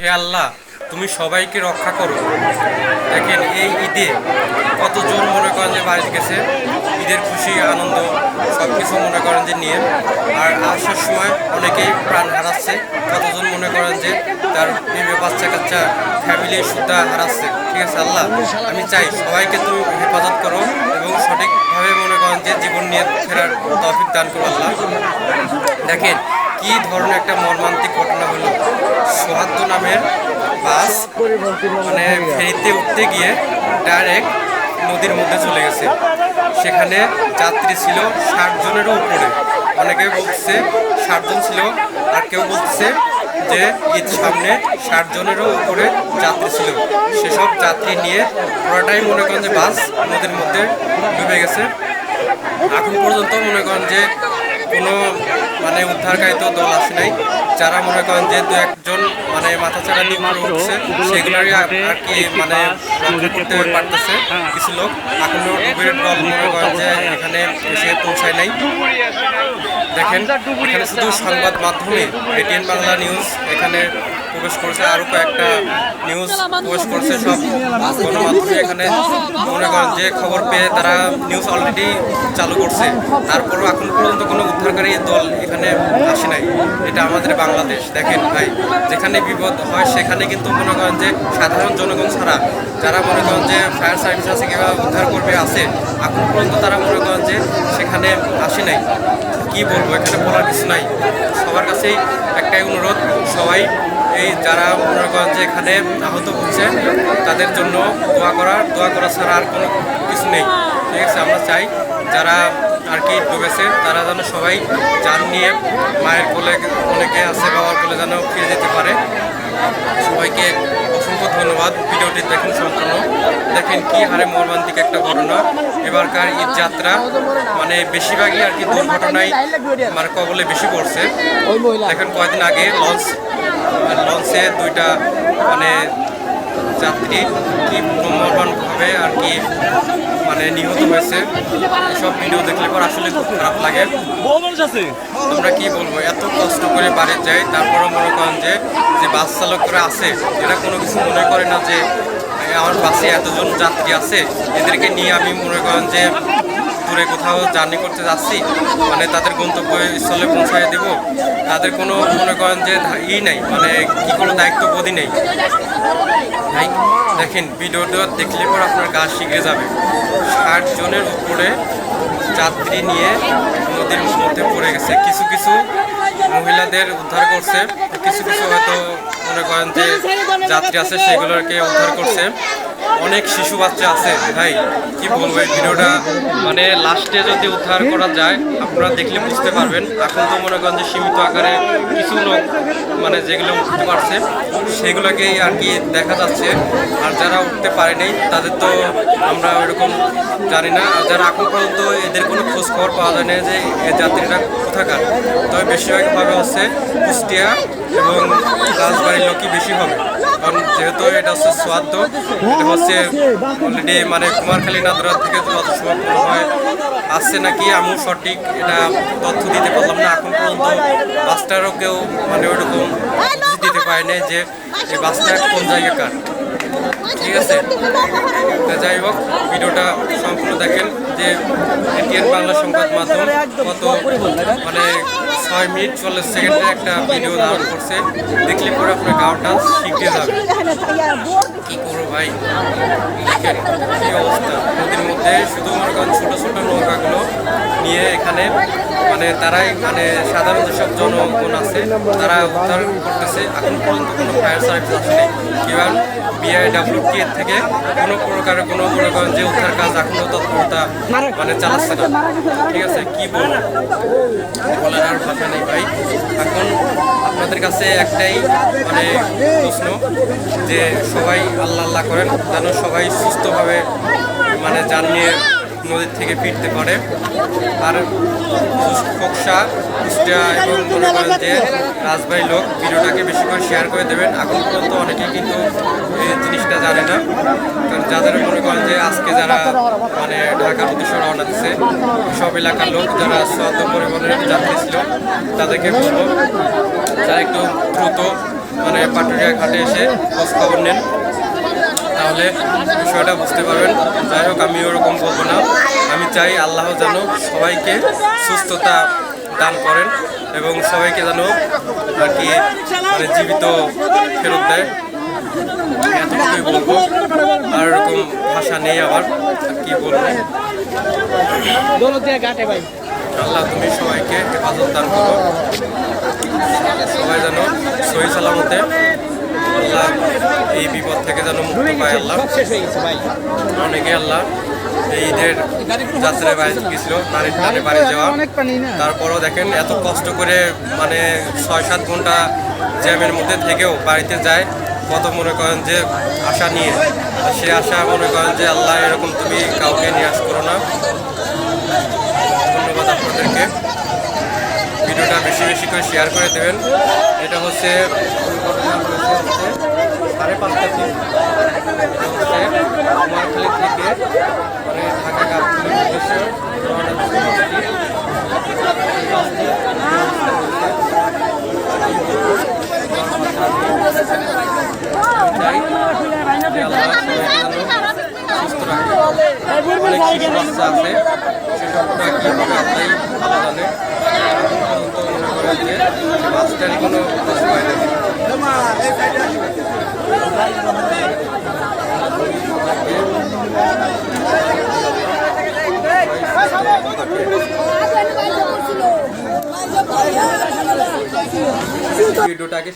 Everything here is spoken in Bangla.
হে আল্লাহ, তুমি সবাইকে রক্ষা করো। দেখেন এই ঈদে কতজন মনে করেন যে বাড়িতে গেছে, ঈদের খুশি আনন্দ সব কিছু মনে করেন যে নিয়ে, আর আসার সময় অনেকেই প্রাণ হারাচ্ছে, কতজন মনে করেন যে তার বিবে বাচ্চা কাচ্চা ফ্যামিলি সুদ্ধা হারাচ্ছে। ঠিক আছে আল্লাহ, আমি চাই সবাইকে তুমি হেফাজত করো এবং সঠিকভাবে মনে করেন যে জীবন নিয়ে ফেরার তৌফিক দান করো আল্লাহ। দেখেন কি ধরনের একটা মর্মান্তিক ঘটনা হলো, সৌহার্দ্য নামের বাস মানে ফেরিতে উঠতে গিয়ে ডাইরেক্ট নদীর মধ্যে চলে গেছে। সেখানে যাত্রী ছিল 60 জনেরও উপরে, অনেকে বলছে 60 জন ছিল, আর কেউ বলছে যে ঈদ সামনে 60 জনেরও উপরে যাত্রী ছিল। সেসব যাত্রী নিয়ে পুরোটাই মনে করেন যে বাস নদীর মধ্যে ডুবে গেছে। এখন পর্যন্ত মনে করেন যে কোনো মানে উদ্ধারকারী দল আসে নাই। যারা মনে করেন যে দু একজন মানে মাথা চাড়া দিয়ে উপরে উঠছে, সেগুলোরই আর কি মানে রক্ষা করতে পারতেছে কিছু লোক। এখনো ডুবের দল মনে করেন যে এখানে এসে পৌঁছায় নাই। দেখেন এখানে শুধু সংবাদ মাধ্যমে এটিএন বাংলা নিউজ এখানে প্রবেশ করছে, আরও কয়েকটা নিউজ প্রবেশ করছে, সব গণমাধ্যমে এখানে মনে করেন যে খবর পেয়ে তারা নিউজ অলরেডি চালু করছে। তারপরও এখন পর্যন্ত কোনো উদ্ধারকারী দল এখানে আসে নাই। এটা আমাদের বাংলাদেশ। দেখেন ভাই, যেখানে বিপদ হয় সেখানে কিন্তু মনে করেন যে সাধারণ জনগণ ছাড়া যারা মনে করেন যে ফায়ার সার্ভিস আছে কিংবা উদ্ধার করবে আছে, এখন পর্যন্ত তারা মনে করেন যে সেখানে আসে নাই। কি বলবো, এখানে বলার কিছু নাই। সবার কাছেই একটাই অনুরোধ, সবাই এই যারা মনে করেন যে এখানে আহত হচ্ছে তাদের জন্য দোয়া করা ছাড়া আর কোনো কিছু নেই। ঠিক আছে, আমরা চাই যারা আর কি ডুবেছে তারা যেন সবাই যান নিয়ে মায়ের কোলে, অনেকে আছে বাবার কোলে যেন ফিরে যেতে পারে। সবাইকে অসংখ্য ধন্যবাদ। ভিডিওটি দেখুন সম্পূর্ণ। দেখেন কি হারে মর্মান্তিক একটা ঘটনা। এবারকার ঈদ যাত্রা মানে বেশিরভাগই আর কি দুর্ঘটনায় মানে কবলে বেশি পড়ছে। দেখেন কয়েকদিন আগে লঞ্চে দুইটা মানে যাত্রী কি মর্মান্তিকভাবে আর কি মানে নিহত হয়েছে। এসব ভিডিও দেখলে পর আসলে খুব খারাপ লাগে। আমরা কি বলবো, এত কষ্ট করে বাড়ি যাই, তারপরও মনে করেন যে বাস চালকরা আছে এরা কোনো কিছু মনে করে না যে আমার বাসে এতজন যাত্রী আছে, এদেরকে নিয়ে আমি মনে করেন যে দূরে কোথাও জার্নি করতে যাচ্ছি, মানে তাদের গন্তব্যস্থলে পৌঁছায় দেব, তাদের কোনো মনে করেন যে নাই, মানে কি কোনো দায়িত্ববোধই নেই। তাই দেখেন ভিডিওটা দেখলে পর আপনার গা শিখে যাবে। 60 জনের উপরে যাত্রী নিয়ে নদীর মধ্যে পড়ে গেছে। কিছু কিছু মহিলাদের উদ্ধার করছে, কিছু কিছু হয়তো মনে করেন যে যাত্রী আছে সেগুলোকে উদ্ধার করছে। অনেক শিশু বাচ্চা আছে। ভাই কি বলবো, এই ভিডিওটা মানে লাস্টে যদি উদ্ধার করা যায় আপনারা দেখলে বুঝতে পারবেন। এখন তো মনে করেন যে সীমিত আকারে কিছু লোক মানে যেগুলো উঠতে পারছে সেগুলোকেই আর কি দেখা যাচ্ছে, আর যারা উঠতে পারেনি তাদের তো আমরা ওইরকম জানি না। যারা এখন পর্যন্ত এদের কোনো খোঁজ খবর পাওয়া যায় না যে এই যাত্রীরা কোথাকার। তবে বেশিরভাগভাবে হচ্ছে কুষ্টিয়া এবং রাজবাড়ির লোকই বেশি হবে, কারণ যেহেতু এটা হচ্ছে সোয়াদ্দ, এটা হচ্ছে অলরেডি মানে কুমারখালী নাদরা থেকে যত সময় মনে হয় আসছে নাকি, আমিও সঠিক এটা তথ্য দিতে পারলাম না। এখন পর্যন্ত বাসটারও কেউ মানে ওইরকম দিতে পারেনি যে এই বাসটা কোন জায়গাকার। ঠিক আছে, যাই হোক ভিডিওটা সম্পূর্ণ দেখেন যে এটিএন বাংলা সংবাদ মাধ্যম কত মানে 6 মিনিট 40 সেকেন্ডের একটা ভিডিও ধারণ করছে। দেখলে পরে আপনার গাওটা শিখতে যাবে। কি করবো ভাই, দেখেন কি অবস্থা। নদীর মধ্যে শুধু মনে করেন ছোটো ছোটো নৌকাগুলো নিয়ে এখানে মানে তারাই মানে সাধারণ যেসব জনগণ আছে তারা উদ্ধার করতেছে। এখন পর্যন্ত কোনো ফায়ার সার্ভিস আসেনি কিংবা BIWT থেকে কোনো প্রকারের কোনো মনে করেন যে উদ্ধার কাজ এখনও তৎপরতা মানে চালাচ্ছে না। ঠিক আছে, কি বলবো, বলার আর ভাষা নেই ভাই। এখন আপনাদের কাছে একটাই মানে প্রশ্ন যে সবাই আল্লাহ আল্লাহ করেন যেন সবাই সুস্থভাবে মানে যান নিয়ে নদীর থেকে ফিরতে পারে। আর ফোকসা কুষ্টিয়া এবং মনে করেন যে রাজবাড়ির লোক ভিডিওটাকে বেশি করে শেয়ার করে দেবেন। এখন পর্যন্ত অনেকেই কিন্তু এই জিনিসটা জানে না, কারণ যাদের মনে করেন যে আজকে যারা মানে ঢাকার উদ্দেশ্যে রওনা দিচ্ছে সব এলাকার লোক যারা সোয়াদ্দ পরিবহনের যাত্রী ছিল তাদেরকে বলবো যারা একটু দ্রুত মানে পাটুরিয়া ঘাটে এসে খোঁজ খবর নেন, তাহলে বিষয়টা বুঝতে পারবেন। যাই হোক, আমি ওরকম বলবো না। আমি চাই আল্লাহ যেন সবাইকে সুস্থতা দান করেন এবং সবাইকে যেন আর কি মানে জীবিত ফেরত দেয়, এতটুকুই বলবো। আর এরকম ভাষা নেই আবার, কি বলবো। আল্লাহ তুমি সবাইকে হেফাজত দান করো, সবাই যেন সহি সালামতে আল্লাহ এই বিপদ থেকে যেন মুক্তি পায়। আল্লাহ অনেকে আল্লাহ এই ঈদের যাত্রায় বাড়ি গেছিল, নারীর টানে বাড়ি যাওয়া, তারপরও দেখেন এত কষ্ট করে মানে 6-7 ঘন্টা জ্যামের মধ্যে থেকেও বাড়িতে যায়, কত মনে করেন যে আশা নিয়ে। সে আশা মনে করেন যে আল্লাহ এরকম তুমি কাউকে নিরাশ করো না। ধন্যবাদ আপনাদেরকে। ভিডিওটা বেশি বেশি করে শেয়ার করে দেবেন। এটা হচ্ছে 5:30 দিন, কুমারখালী থেকে মানে ঢাকা গাবতলীর উদ্দেশ্যে রওনা সুস্থ রাখে। অনেক শিশু বাচ্চা আছে, সেসবটা কীভাবে আপনি ভালো জানে। তো মনে করেন যে বাচ্চার কোনো উপায় নেই। ভিডিওটাকে